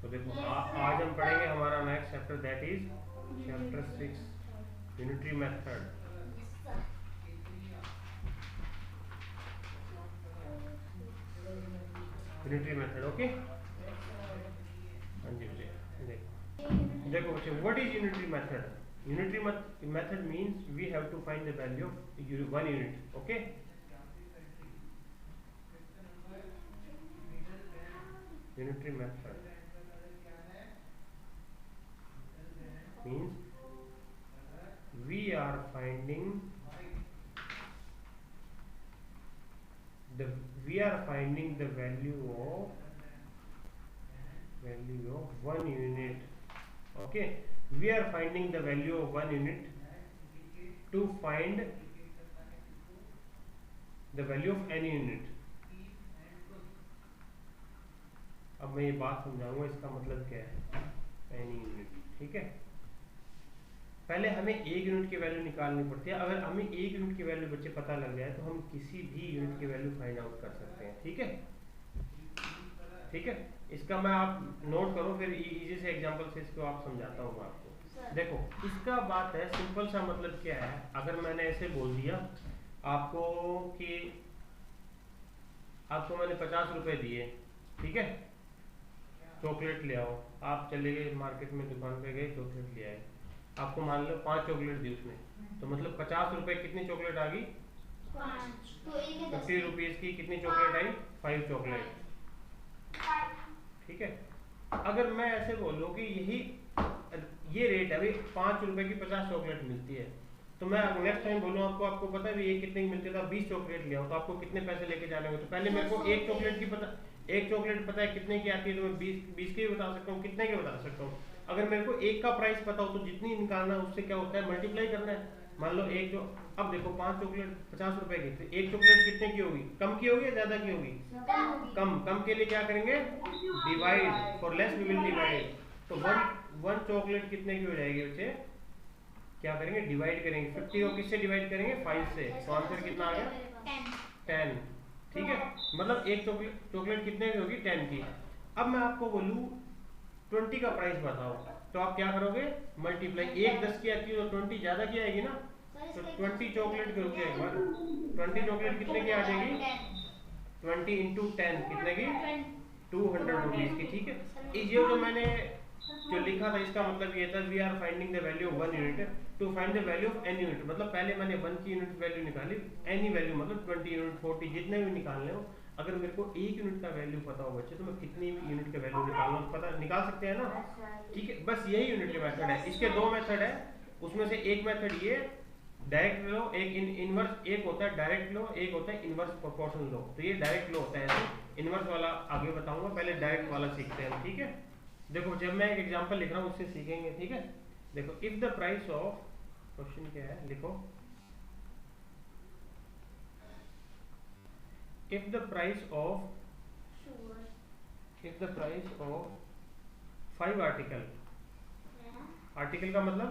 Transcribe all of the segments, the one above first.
तो देखो आज हम पढ़ेंगे हमारा next chapter, that is chapter 6, unitary method. Unitary method, okay. हाँ जी बच्चे, देखो देखो बच्चे, what is unitary method? Unitary method means we have to find the value of one unit, okay. Unitary method means we are finding the value of one unit, okay. We are finding the value of one unit to find the value of any unit. अब मैं ये बात समझाऊंगा इसका मतलब क्या है, any unit, ठीक है। पहले हमें एक यूनिट की वैल्यू निकालनी पड़ती है। अगर हमें एक यूनिट की वैल्यू बच्चे पता लग जाए तो हम किसी भी यूनिट की वैल्यू फाइंड आउट कर सकते हैं, ठीक है। ठीक है, इसका मैं आप नोट करो, फिर इजी से एग्जांपल से इसको आप समझाता हूँ आपको। देखो इसका बात है, सिंपल सा मतलब क्या है, अगर मैंने ऐसे बोल दिया आपको कि आपको मैंने 50 रुपए दिए, ठीक है, चॉकलेट ले आओ। आप चले गए मार्केट में, दुकान पे गए, चॉकलेट ले आए। आपको मान लो 5 चॉकलेट दी उसने, तो मतलब 50 रुपए कितनी चॉकलेट आ गई? 50 रुपीज की कितनी चॉकलेट आई? 5 चॉकलेट, ठीक है। अगर मैं ऐसे बोलूँ कि ये रेट है भाई, 5 रुपए की 50 चॉकलेट मिलती है, तो मैं नेक्स्ट टाइम बोलूँ आपको पता है ये कितने की मिलती है, 20 चॉकलेट ले आओ, तो आपको कितने पैसे लेके जाने होंगे? तो पहले मेरे को एक चॉकलेट पता है कितने की आती है, तो मैं 20 की बता सकता हूँ, कितने के बता सकता हूँ। अगर मेरे को एक का प्राइस पता हो तो जितनी निकालना है उससे क्या होता है, मल्टीप्लाई करना है। मान लो एक जो, अब देखो 5 चॉकलेट 50 रुपए की, तो एक चॉकलेट कितने की होगी? कम की होगी या ज्यादा की होगी? कम के लिए क्या करेंगे? Divide, for less we will divide. तो वन चॉकलेट कितने की हो जाएगी बच्चे? क्या करेंगे? डिवाइड करेंगे। 50 को किससे डिवाइड करेंगे? 5 से। तो आंसर कितना आ गया? 10, ठीक है। मतलब एक चॉकलेट कितने की होगी? 10 की। अब मैं आपको बोलूं 20 का प्राइस बताओ, तो आप क्या करोगे? मल्टीप्लाई। एक 10 की आती है तो 20 ज्यादा की आएगी ना, तो 20 चॉकलेट की होगी एक बार। 20 चॉकलेट कितने की आ जाएगी? 20 इंटू 10 कितने की? 200 रुपीज की, ठीक है। ये जो मैंने जो लिखा था इसका मतलब ये था, we are finding the value of one unit to find the value of any unit. मतलब पहले मैंने वन की यूनिट वैल्यू निकाली, एनी वैल्यू मतलब 20 यूनिट 40 जितने भी निकालने हो। अगर मेरे को एक यूनिट का वैल्यू पता हो बच्चे, तो मैं कितनी भी यूनिट का वैल्यू निकाल सकते हैं ना, ठीक है। बस यही यूनिटरी मेथड है। इसके दो मेथड है, उसमें से एक मेथड ये डायरेक्ट लो, एक इनवर्स, एक होता है डायरेक्ट लो, एक होता है इनवर्स प्रोपोर्शनल लो। तो ये डायरेक्ट लो होता है, इनवर्स वाला आगे बताऊंगा, पहले डायरेक्ट वाला सीखते हैं, ठीक है। देखो जब मैं एक एग्जांपल लिख रहा हूँ उससे सीखेंगे, ठीक है। देखो if the price of, question क्या है लिखो, if the price of 5 article, article का मतलब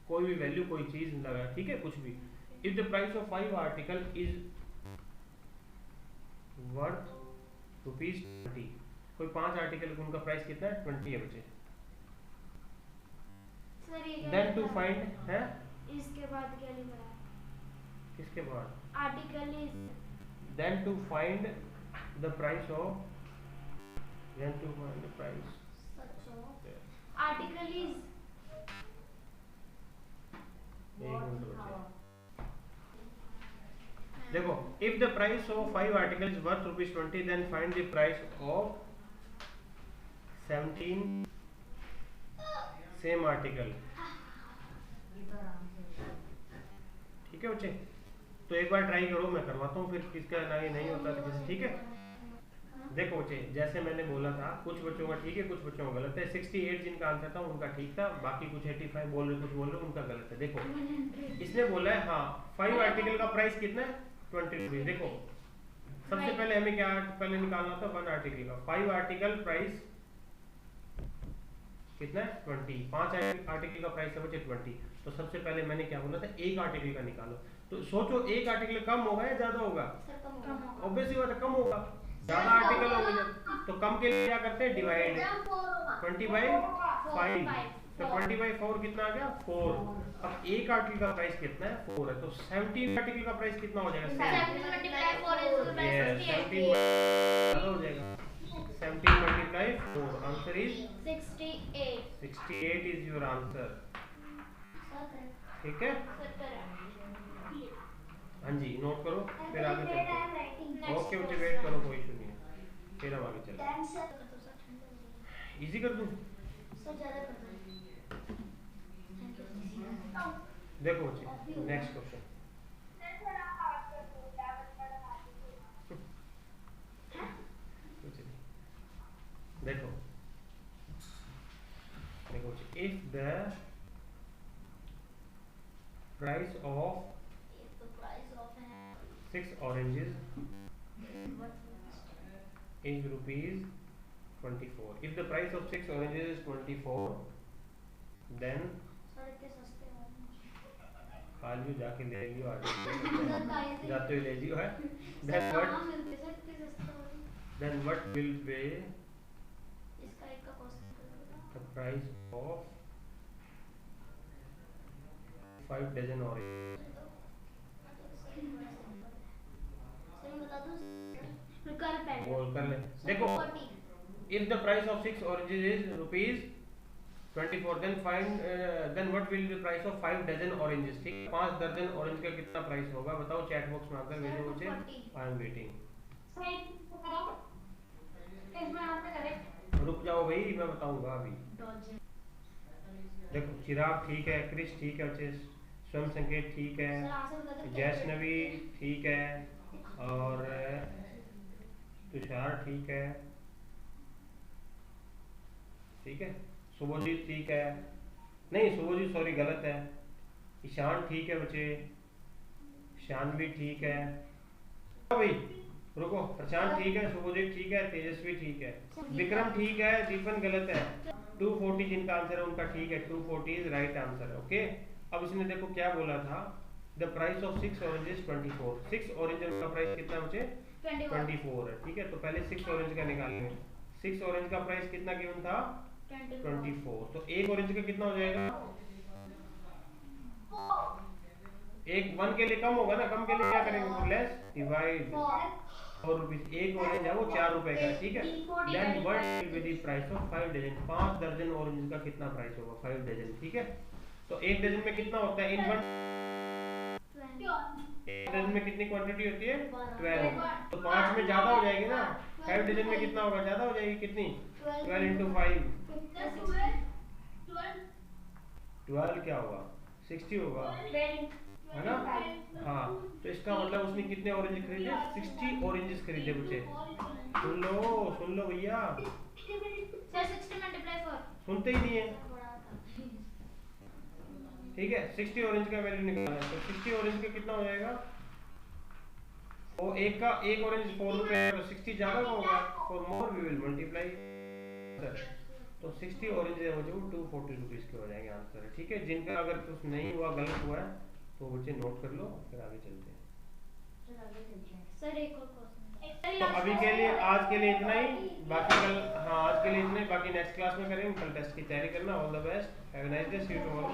कोई भी वैल्यू, कोई चीज लगा, ठीक है, कुछ भी। If the price of 5 article is worth ₹20, कोई 5 आर्टिकल उनका प्राइस कितना है? 20 है बच्चे। देन टू फाइंड है, इसके बाद क्या लिखा है? किसके बाद? Article is, then to find the price of, then to find the price, article is, देखो if the price of 5 article is worth ₹20, then find the price of 17 same article, ठीक है बच्चे। तो एक बार ट्राई करो, मैं करवाता हूँ, फिर किसका नहीं होता तो किसी, ठीक है। देखो बच्चे जैसे मैंने बोला था, कुछ बच्चों का ठीक है, कुछ बच्चों का गलत है। 68 जिनका आंसर था उनका ठीक था, बाकी कुछ 85 बोल रहे, कुछ बोल रहे उनका गलत है। देखो इसने बोला है हाँ 5 आर्टिकल का प्राइस कितना है? 20 रुपीज। देखो सबसे पहले हमें क्या पहले निकालना था? 1 आर्टिकल का। 5 आर्टिकल प्राइस कितना है? 20। 5 आर्टिकल का प्राइस है बच्चे 20। तो सबसे पहले मैंने क्या बोला था? एक आर्टिकल का निकालो। तो सोचो एक आर्टिकल कम होगा या ज्यादा होगा? ऑब्वियसली बात है कम होगा। ज्यादा आर्टिकल होंगे तो कम के लिए क्या करते हैं, डिवाइड 20/5। तो 20/4 कितना आ गया, 4। अब एक आर्टिकल का प्राइस कितना है, 4 है, तो 17 आर्टिकल का प्राइस कितना हो जाएगा, 17 हो जाएगा। 17 multiply 4, answer is 68 is your answer. ठीक है, हाँ जी, नोट करो, फिर आगे चलते हैं। ओके मुझे वेट करो, कोई इशू नहीं है, फिर हम आगे चलते हैं। इजी कर दूं, देखो बच्चे नेक्स्ट क्वेश्चन। देखो देखो if the price of 6 oranges is rupees 24. If the price of 6 oranges is 24, then खा लियो, जाके ले लियो, आगे जाते हुए ले लियो है। Then what will be the price of 5 dozen oranges? बोल कर ले। देखो if the price of 6 oranges is rupees 24, then what will be the price of 5 dozen oranges? ठीक, 5 दर्जन ऑरेंज का कितना प्राइस होगा बताओ, चैट बॉक्स में आकर भेजो मुझे, आई एम वेटिंग। रुक जाओ भाई, मैं बताऊंगा अभी। देखो चिराग ठीक है, क्रिश ठीक है, बच्चे स्वयं संकेत ठीक है, जैष्णवी ठीक है, और तुषार ठीक है, ठीक है, शुभजीत ठीक है, नहीं शुभजीत सॉरी गलत है, ईशान ठीक है बच्चे, शानवी ठीक है, भाई रुको, प्रशांत ठीक है, शुभजीत ठीक है, तेजस्वी ठीक है, विक्रम ठीक है, दीपन गलत है। 240 जिनका आंसर है उनका ठीक है, 240 इज राइट आंसर है। ओके, अब इसने देखो क्या बोला था, the price of 6 oranges 24। 6 orange का प्राइस कितना मुझे 24 है, ठीक है, तो पहले 6 ऑरेंज का निकालेंगे। 6 ऑरेंज का प्राइस कितना गिवन था 24, तो एक ऑरेंज का कितना हो जाएगा, एक 1 के लिए कम होगा ना, कम के लिए क्या करेंगे, लेस डिवाइड 4 रुपीज। एक ऑरेंज है वो 4 रुपए का, ठीक है। Then what will be the price of 5 dozen? 5 दर्जन ऑरेंज का कितना प्राइस होगा, 5 डजन, ठीक है। तो एक डजन में कितना होता है, इन वन एक डजन में कितनी क्वांटिटी होती है 12, तो 5 में ज्यादा हो जाएगी ना, 5 डजन में कितना होगा, ज्यादा हो जाएगी, कितनी 12 into 5, 12 क्या होगा 60 होगा, है ना। हाँ, तो इसका मतलब उसने कितने ऑरेंज खरीदे, 60 ऑरेंजेस खरीदे बच्चे। सुन लो भैया, सुनते ही नहीं है, ठीक है। 60 ऑरेंज का वैल्यू निकालना है, तो 60 ऑरेंज का कितना हो जाएगा, वो एक ऑरेंज 4 रुपए है, तो 60 ज्यादा होगा, for more we will multiply, तो 60 ऑरेंज है वो 240 रुपीज के हो जाएंगे आंसर, ठीक है। जिनका अगर कुछ नहीं हुआ, गलत हुआ है, तो बच्चे नोट कर लो, फिर आगे चलते हैं। सर एक और क्वेश्चन, तो अभी के लिए आज के लिए इतना ही, बाकी कल, हाँ आज के लिए इतना ही, बाकी नेक्स्ट क्लास में करेंगे। कल टेस्ट की तैयारी करना। All the best, have a nice day, see you tomorrow.